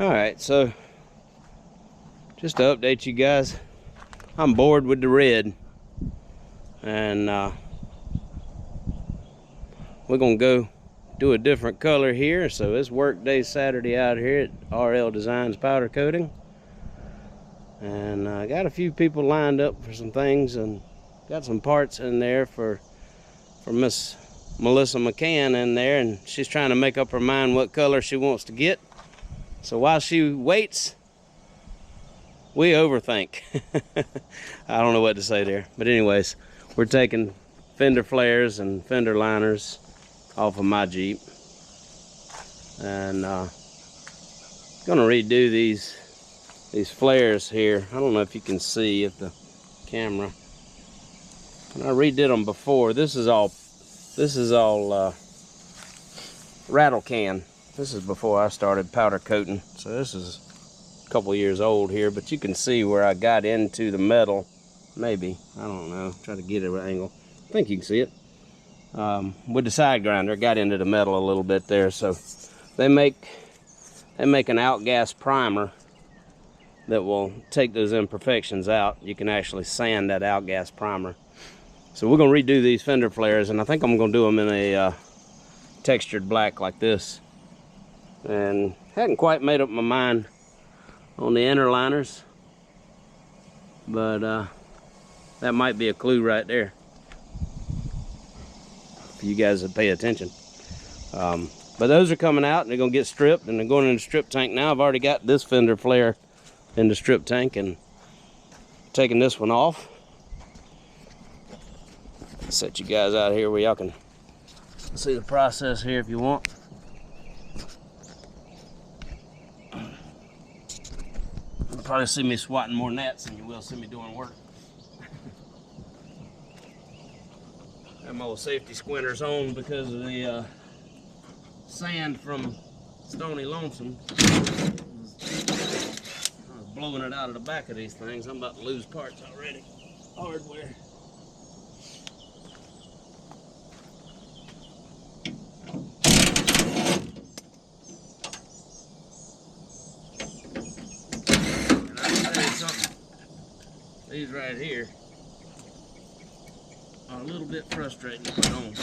Alright, so just to update you guys, I'm bored with the red. And we're gonna go do a different color here. So it's work day Saturday out here at RL Designs Powder Coating. And I got a few people lined up for some things, and got some parts in there for Miss Melissa McCann in there, and she's trying to make up her mind what color she wants to get. So while she waits, we overthink. I don't know what to say there, but anyways, we're taking fender flares and fender liners off of my Jeep, and gonna redo these flares here. I don't know if you can see if the camera. And I redid them before. This is all rattle can. This is before I started powder coating, so this is a couple years old here, but you can see where I got into the metal. Maybe, I don't know, try to get it at an angle. I think you can see it. With the side grinder, got into the metal a little bit there. So they make an outgas primer that will take those imperfections out. You can actually sand that outgas primer. So we're gonna redo these fender flares, and I think I'm gonna do them in a textured black like this. And hadn't quite made up my mind on the inner liners, but that might be a clue right there if you guys would pay attention. But those are coming out, and they're gonna get stripped, and they're going in the strip tank now. I've already got this fender flare in the strip tank and taking this one off. Set you guys out here where y'all can see the process here if you want. You'll probably see me swatting more gnats than you will see me doing work. Got my old safety squinters on because of the sand from Stony Lonesome. I was blowing it out of the back of these things. I'm about to lose parts already. Hardware. These right here are a little bit frustrating to put on.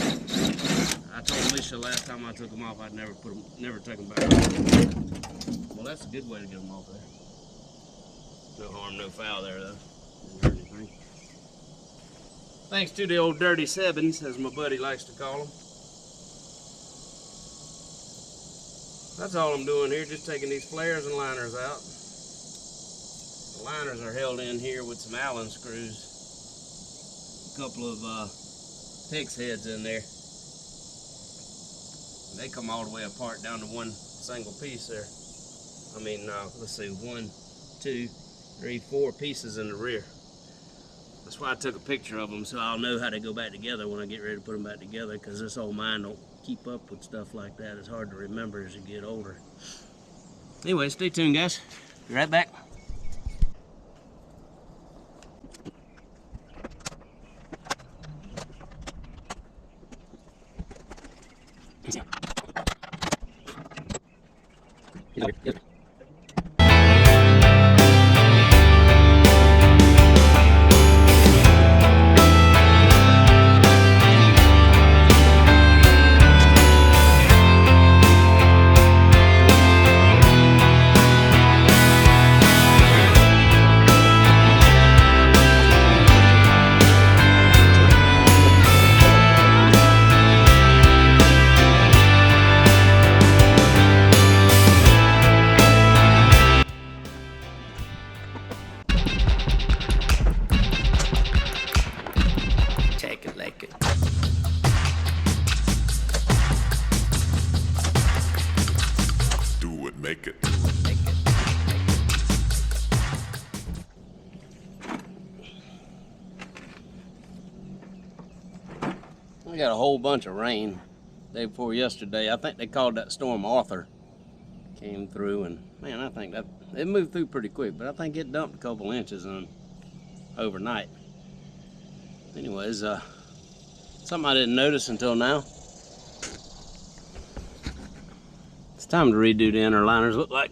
I told Alicia last time I took them off, I'd never take them back on. Well, that's a good way to get them off there. No harm, no foul there, though. Didn't hurt anything. Thanks to the old dirty Sebins, as my buddy likes to call them. That's all I'm doing here, just taking these flares and liners out. The liners are held in here with some Allen screws, a couple of PIX heads in there. And they come all the way apart down to one single piece there. I mean, let's see, 1, 2, 3, 4 pieces in the rear. That's why I took a picture of them, so I'll know how they go back together when I get ready to put them back together, because this old mind don't keep up with stuff like that. It's hard to remember as you get older. Anyway, stay tuned, guys. Be right back. Yep. Make it. We got a whole bunch of rain day before yesterday. I think they called that storm Arthur. Came through, and man, I think that it moved through pretty quick, but I think it dumped a couple inches on overnight. Anyways, something I didn't notice until now. It's time to redo the inner liners. Look like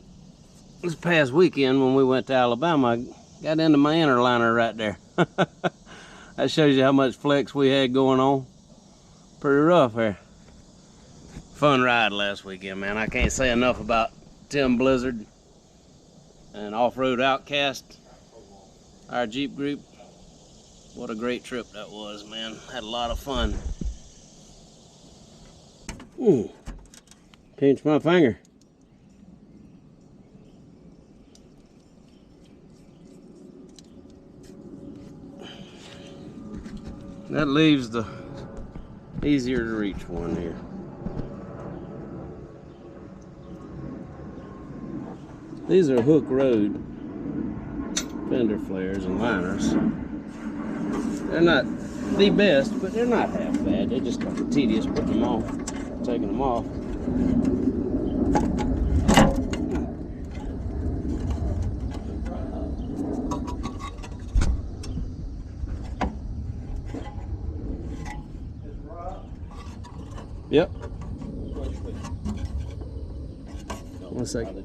this past weekend when we went to Alabama, I got into my inner liner right there. That shows you how much flex we had going on. Pretty rough here. Fun ride last weekend, man. I can't say enough about Tim Blizzard and Off-Road Outcast, our Jeep group. What a great trip that was, man. Had a lot of fun. Ooh, pinched my finger. That leaves the easier to reach one here. These are Hook Road fender flares and liners. They're not the best, but they're not half bad. They're just kind of tedious putting them off, taking them off. Yep. 1 second.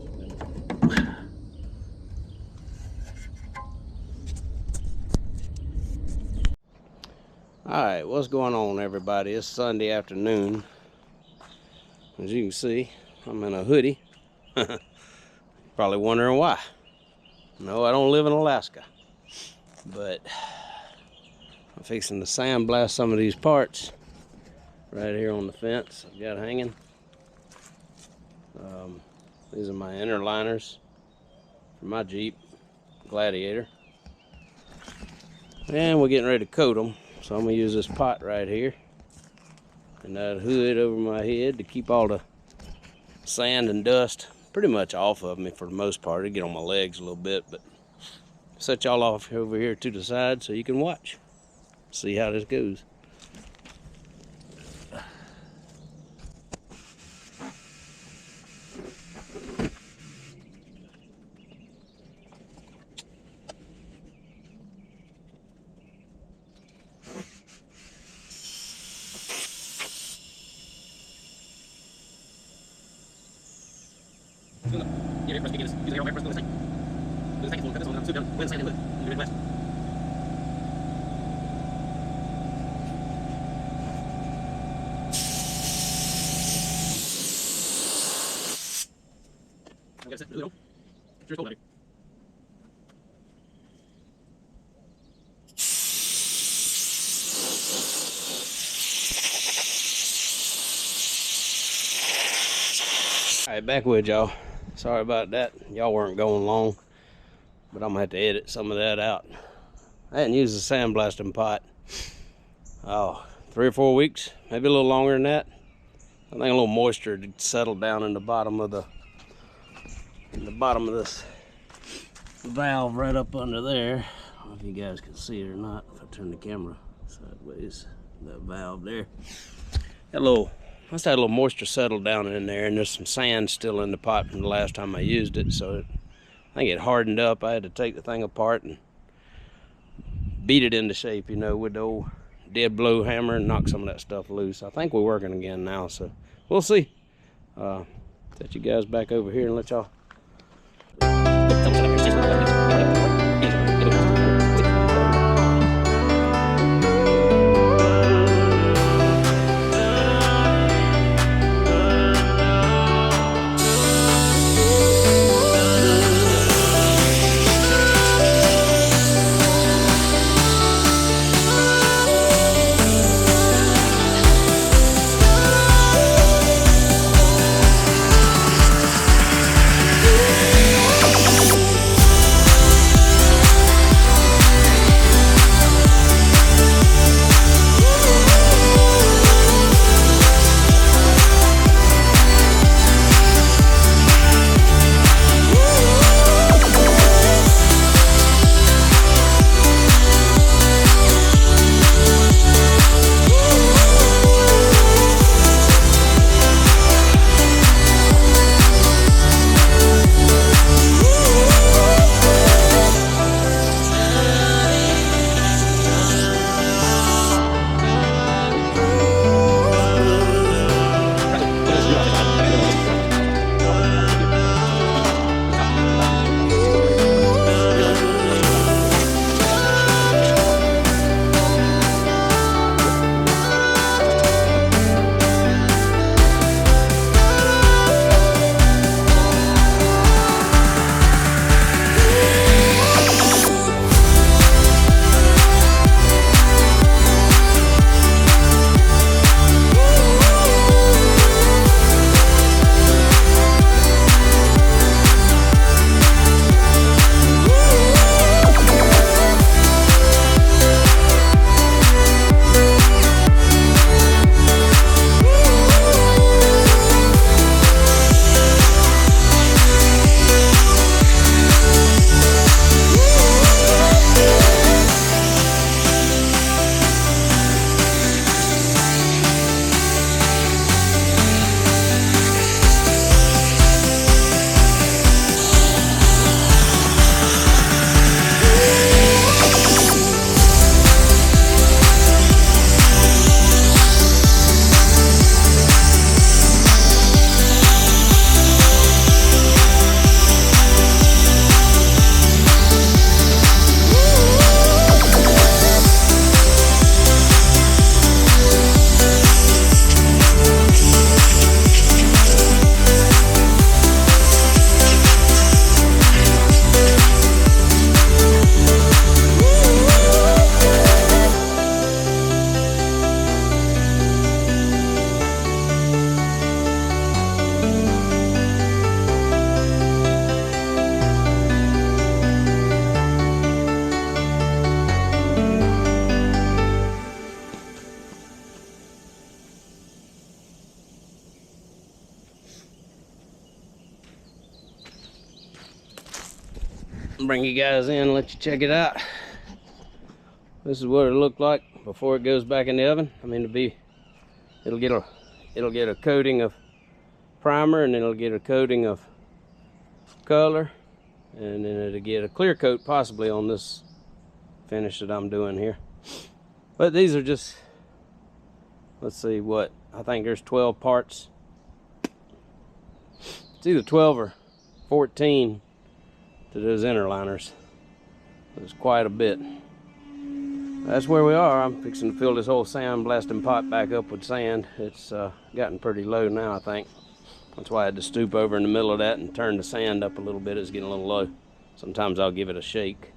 Alright, what's going on, everybody? It's Sunday afternoon. As you can see, I'm in a hoodie. Probably wondering why. No, I don't live in Alaska. But I'm fixing to sandblast some of these parts right here on the fence I've got hanging. These are my inner liners for my Jeep Gladiator. And we're getting ready to coat them. So I'm going to use this pot right here and that hood over my head to keep all the sand and dust pretty much off of me for the most part. It'll get on my legs a little bit, but set y'all off over here to the side so you can watch. See how this goes. Alright, back with y'all. Sorry about that. Y'all weren't going long, but I'm gonna have to edit some of that out. I hadn't used the sandblasting pot, 3 or 4 weeks, maybe a little longer than that. I think a little moisture had settled down in the bottom of this valve right up under there. I don't know if you guys can see it or not. If I turn the camera sideways, that valve there. Must have a little moisture settled down in there, and there's some sand still in the pot from the last time I used it, so I think it hardened up. I had to take the thing apart and beat it into shape, you know, with the old dead blow hammer and knock some of that stuff loose. I think we're working again now, so we'll see. Set you guys back over here and let y'all. bring you guys in and let you check it out. This is what it looked like before it goes back in the oven. I mean, it'll get a coating of primer, and then it'll get a coating of color, and then it'll get a clear coat possibly on this finish that I'm doing here. But these are just, let's see, what I think there's 12 parts. It's either 12 or 14 to those inner liners. There's quite a bit. That's where we are. I'm fixing to fill this whole sand blasting pot back up with sand. It's gotten pretty low now, I think. That's why I had to stoop over in the middle of that and turn the sand up a little bit. It's getting a little low. Sometimes I'll give it a shake.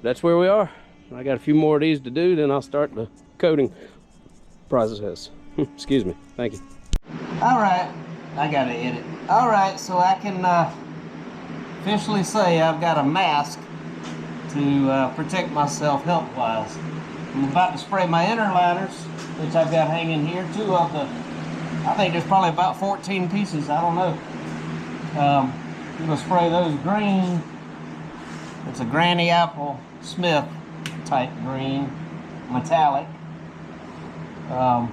That's where we are. I got a few more of these to do, then I'll start the coating process. Excuse me. Thank you. All right. I got to edit. All right, so I can officially say I've got a mask to protect myself health-wise. I'm about to spray my inner liners, which I've got hanging here. Two of the, I think there's probably about 14 pieces, I don't know. I'm gonna spray those green. It's a Granny Apple Smith type green, metallic. I'll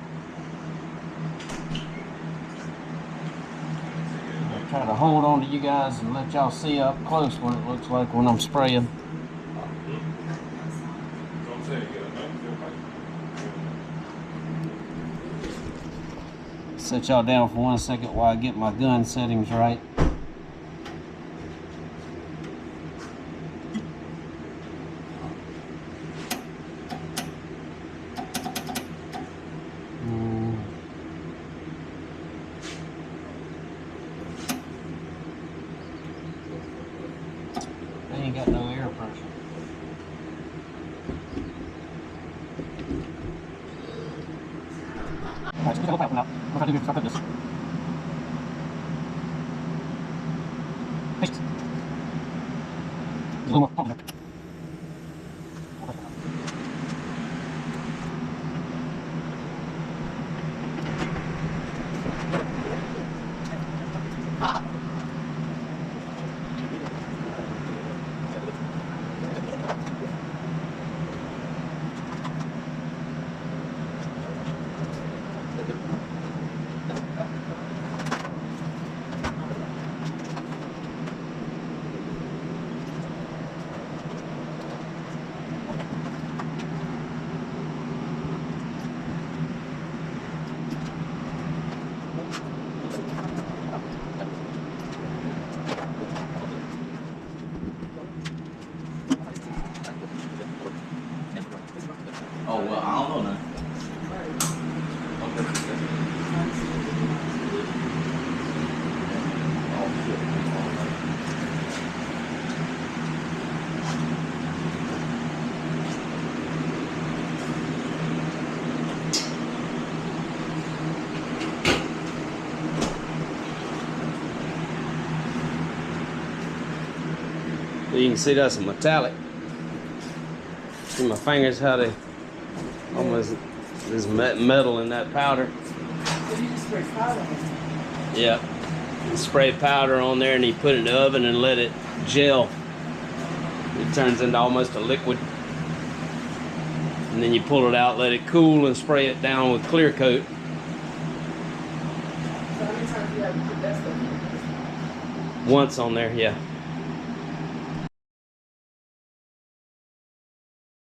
try to hold on to you guys and let y'all see up close what it looks like when I'm spraying. Set y'all down for 1 second while I get my gun settings right. They ain't got no air pressure. Alright, so the whole pipe now. What I do is I put this. Patience. There's a little more pump in there. Oh, well, I don't know now. So you can see that's a metallic. See my fingers, how they almost, there's metal in that powder. Did you just spray powder on it? Yeah. You spray powder on there and you put it in the oven and let it gel. It turns into almost a liquid. And then you pull it out, let it cool, and spray it down with clear coat. So how many times do you have to put that stuff in? Once on there, yeah.